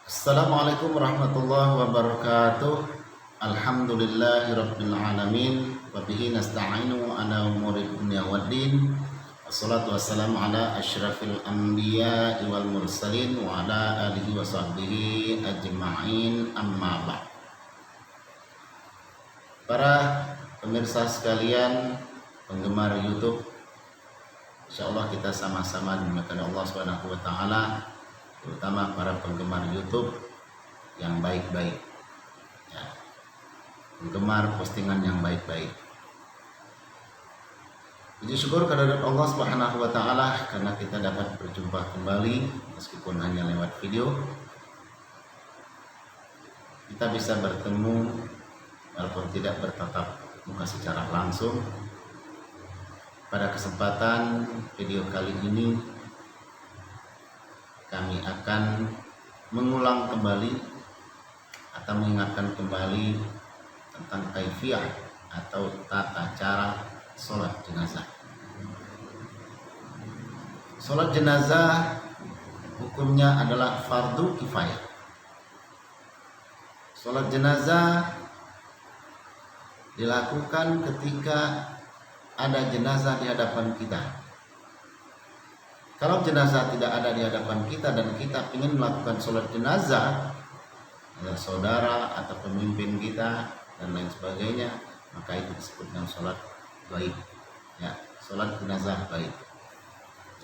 Assalamualaikum warahmatullahi wabarakatuh. Alhamdulillahirabbil alamin wa bihi nasta'inu ala umuri dunya waddin. Wassalatu wassalamu ala asyrafil anbiya'i wal mursalin wa ala alihi wa sahbihi ajma'in, amma ba'd. Para pemirsa sekalian, penggemar YouTube, insyaallah kita sama-sama dimuliakan Allah Subhanahu wa taala, terutama para penggemar YouTube yang baik-baik, ya, penggemar postingan yang baik-baik. Puji syukur kehadirat Allah Subhanahu wa taala karena kita dapat berjumpa kembali meskipun hanya lewat video. Kita bisa bertemu walaupun tidak bertatap muka secara langsung. Pada kesempatan video kali ini kami akan mengulang kembali atau mengingatkan kembali tentang kaifiyah atau tata cara sholat jenazah. Sholat jenazah hukumnya adalah fardu kifayah. Sholat jenazah dilakukan ketika ada jenazah di hadapan kita. Kalau jenazah tidak ada di hadapan kita dan kita ingin melakukan sholat jenazah, ada saudara atau pemimpin kita dan lain sebagainya, maka itu disebut dengan sholat gaib, ya, sholat jenazah gaib.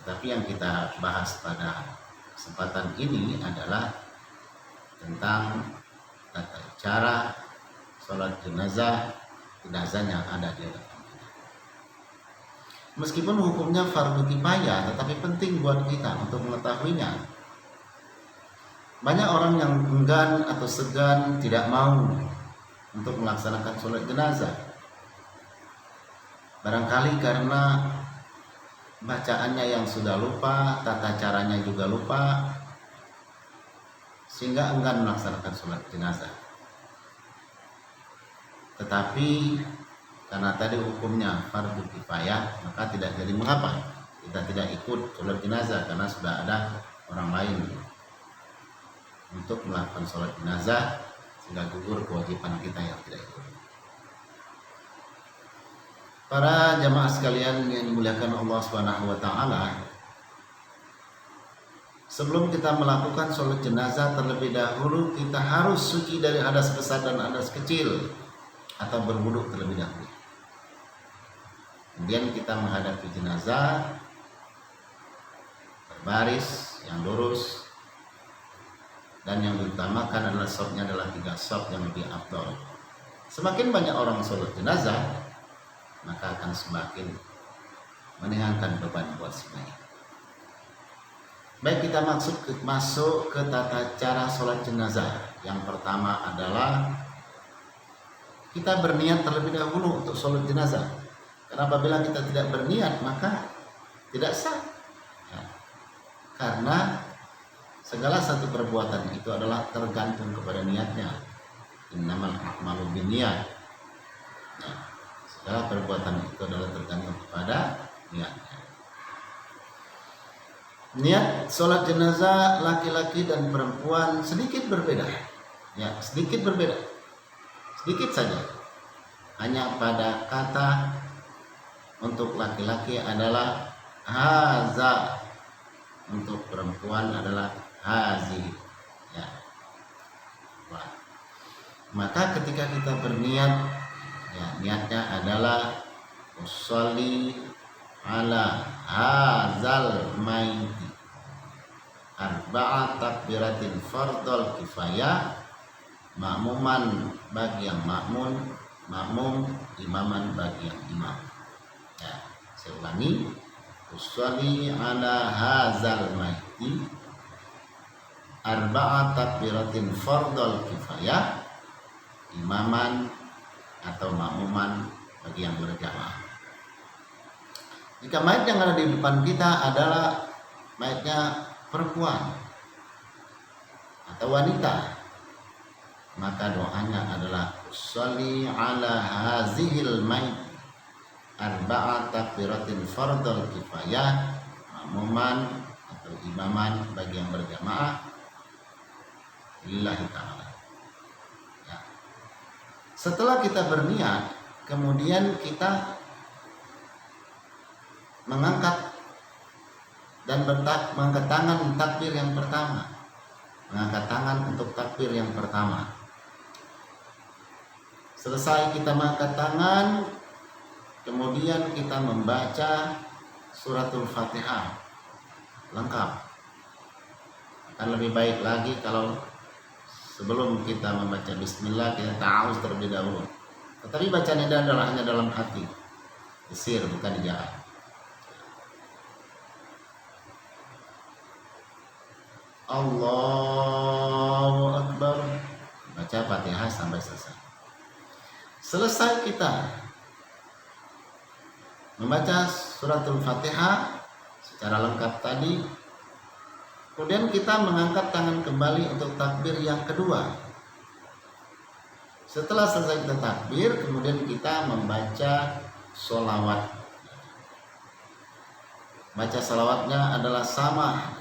Tetapi yang kita bahas pada kesempatan ini adalah tentang tata cara sholat jenazah yang ada di hadapan. Meskipun hukumnya fardu kifayah, tetapi penting buat kita untuk mengetahuinya. Banyak orang yang enggan atau segan, tidak mau untuk melaksanakan sholat jenazah. Barangkali karena bacaannya yang sudah lupa, tata caranya juga lupa, sehingga enggan melaksanakan sholat jenazah. Tetapi karena tadi hukumnya fardu kifayah, maka tidak jadi mengapa kita tidak ikut sholat jenazah, karena sudah ada orang lain untuk melakukan sholat jenazah, sehingga gugur kewajiban kita yang tidak ikut. Para jamaah sekalian yang dimuliakan Allah Subhanahu wa taala, sebelum kita melakukan sholat jenazah, terlebih dahulu kita harus suci dari hadas besar dan hadas kecil, atau berwudu terlebih dahulu. Kemudian kita menghadapi jenazah, berbaris yang lurus, dan yang diutamakan adalah shofnya adalah 3 shof yang lebih afdal. Semakin banyak orang sholat jenazah, maka akan semakin meringankan beban buat semuanya. Baik, kita masuk ke tata cara sholat jenazah. Yang pertama adalah kita berniat terlebih dahulu untuk sholat jenazah. Karena apabila kita tidak berniat, maka tidak sah, ya. Karena segala satu perbuatan itu adalah tergantung kepada niatnya. Innamal a'malu binniyat. Ya, segala perbuatan itu adalah tergantung kepada niatnya. Niat sholat jenazah laki-laki dan perempuan sedikit berbeda, ya, sedikit berbeda, sedikit saja. Hanya pada kata. Untuk laki-laki adalah haza, untuk perempuan adalah hazi, ya. Wah. Maka ketika kita berniat, ya, niatnya adalah usolli ala hazal maiti arba'at takbiratin fardol kifayah, makmuman bagi yang makmum, imaman bagi yang imam. Ya, saya ulangi, usolli ala hazal maiti arba'at takbiratin fardol kifayah, imaman atau makmuman bagi yang berjamaah. Jika mayat yang ada di depan kita adalah mayatnya perempuan atau wanita, maka doanya adalah usolli ala hazihil maiti arba'at takbiratin fardol kifayah, makmuman atau imaman bagi yang berjamaah, lillahi ta'ala. Ya. Setelah kita berniat, kemudian kita mengangkat dan mengangkat tangan takbir yang pertama. Mengangkat tangan untuk takbir yang pertama. Selesai kita mengangkat tangan, kemudian kita membaca suratul Fatihah lengkap. Akan lebih baik lagi kalau sebelum kita membaca bismillah kita ta'awuz terlebih dahulu. Tetapi bacaan ini adalah hanya dalam hati, di sir, bukan di jalan. Allahu Akbar, baca Fatihah sampai selesai. Selesai kita membaca suratul Fatihah secara lengkap tadi, kemudian kita mengangkat tangan kembali untuk takbir yang kedua. Setelah selesai kita takbir, kemudian kita membaca sholawat. Baca sholawatnya adalah sama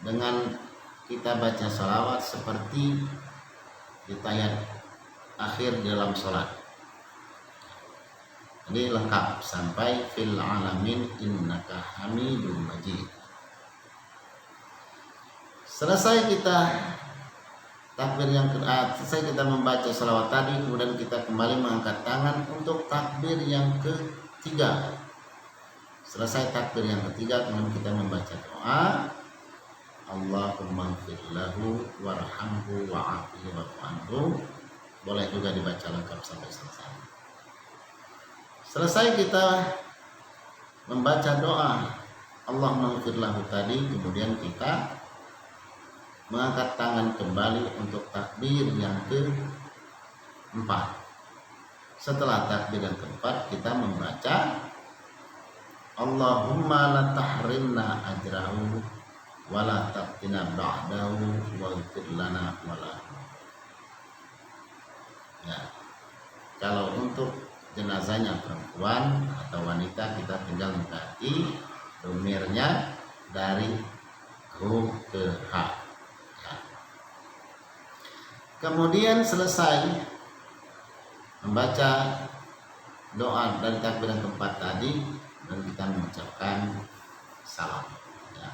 dengan kita baca sholawat seperti di tayat akhir dalam sholat. Jadi lengkap sampai fil alamin innaka hamidum majid. Selesai kita takbir yang selesai kita membaca sholawat tadi, kemudian kita kembali mengangkat tangan untuk takbir yang ketiga. Selesai takbir yang ketiga, kemudian kita membaca doa, Allahumma ighfir lahu warhamhu wa'afihi wa'fu anhu. Boleh juga dibaca lengkap sampai selesai. Selesai kita membaca doa Allahumma ighfir lahu tadi, kemudian kita mengangkat tangan kembali untuk takbir yang keempat. Setelah takbir yang keempat, kita membaca Allahumma la tahrimna ajrahu wa la taftina ba'dahu waghfir lana wa lahu. Ya. Kalau untuk jenazahnya perempuan atau wanita, kita tinggal mengganti domirnya dari hu ke ha. Ya. Kemudian selesai membaca doa dari takbir yang keempat tadi, dan kita mengucapkan salam. Ya.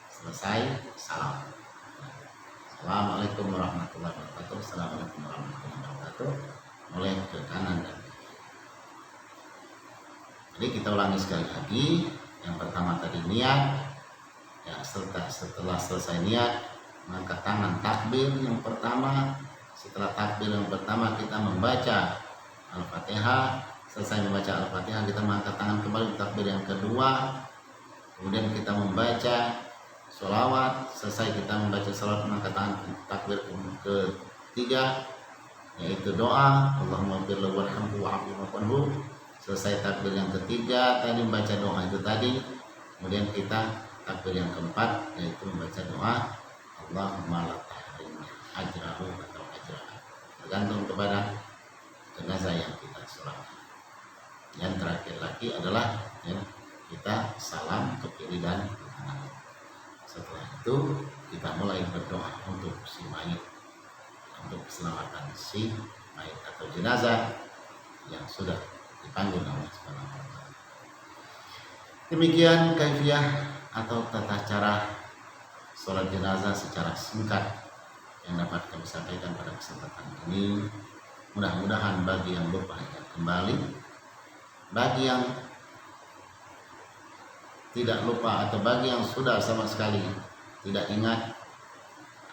Selesai salam. Assalamualaikum warahmatullahi wabarakatuh. Assalamualaikum warahmatullahi wabarakatuh. Mulai ke kanan dan kiri. Jadi kita ulangi sekali lagi. Yang pertama tadi niat. Ya, setelah selesai niat, mengangkat tangan takbir yang pertama. Setelah takbir yang pertama, kita membaca Al-Fatihah. Selesai membaca Al-Fatihah, kita mengangkat tangan kembali takbir yang kedua. Kemudian kita membaca sholawat. Selesai kita membaca sholawat, mengangkat tangan takbir ketiga, yaitu doa Allahumma ighfir lahu warhamhu wa'afihi wa'fu anhu. Selesai takbir yang ketiga tadi membaca doa itu tadi. Kemudian kita takbir yang keempat, yaitu membaca doa Allahumma la tahrimna ajrahu atau ajraha, tergantung kepada jenazah yang kita sholatkan. Yang terakhir lagi adalah ya, kita salam ke kiri dan ke kanan. Setelah itu kita mulai berdoa untuk si mayit, untuk keselamatan si mayit atau jenazah yang sudah dipanggil Allah Subhanahu wa taala. Demikian kaifiyah atau tata cara sholat jenazah secara singkat yang dapat kami sampaikan pada kesempatan ini. Mudah-mudahan bagi yang lupa ingat kembali, bagi yang tidak lupa atau bagi yang sudah sama sekali tidak ingat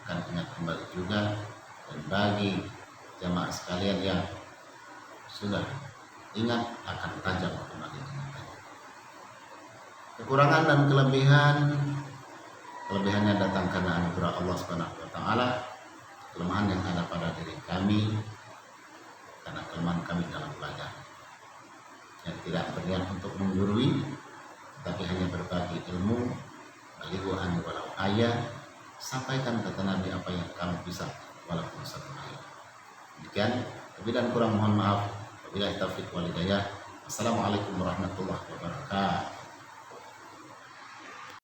akan ingat kembali juga, dan bagi jamaah sekalian yang sudah ingat akan tajam kembali ingatannya. Kekurangan dan kelebihannya datang karena anugerah Allah Subhanahu wa taala. Kelemahan yang ada pada diri kami karena kelemahan kami dalam belajar, yang tidak berniat untuk menggurui, tapi hanya berbagi ilmu. Balighu'an walau ayat, sampaikan kata Nabi apa yang kamu bisa walaupun satu ayat. Demikian, lebih dan kurang mohon maaf. Wabillahi taufiq wal hidayah. Assalamualaikum warahmatullahi wabarakatuh.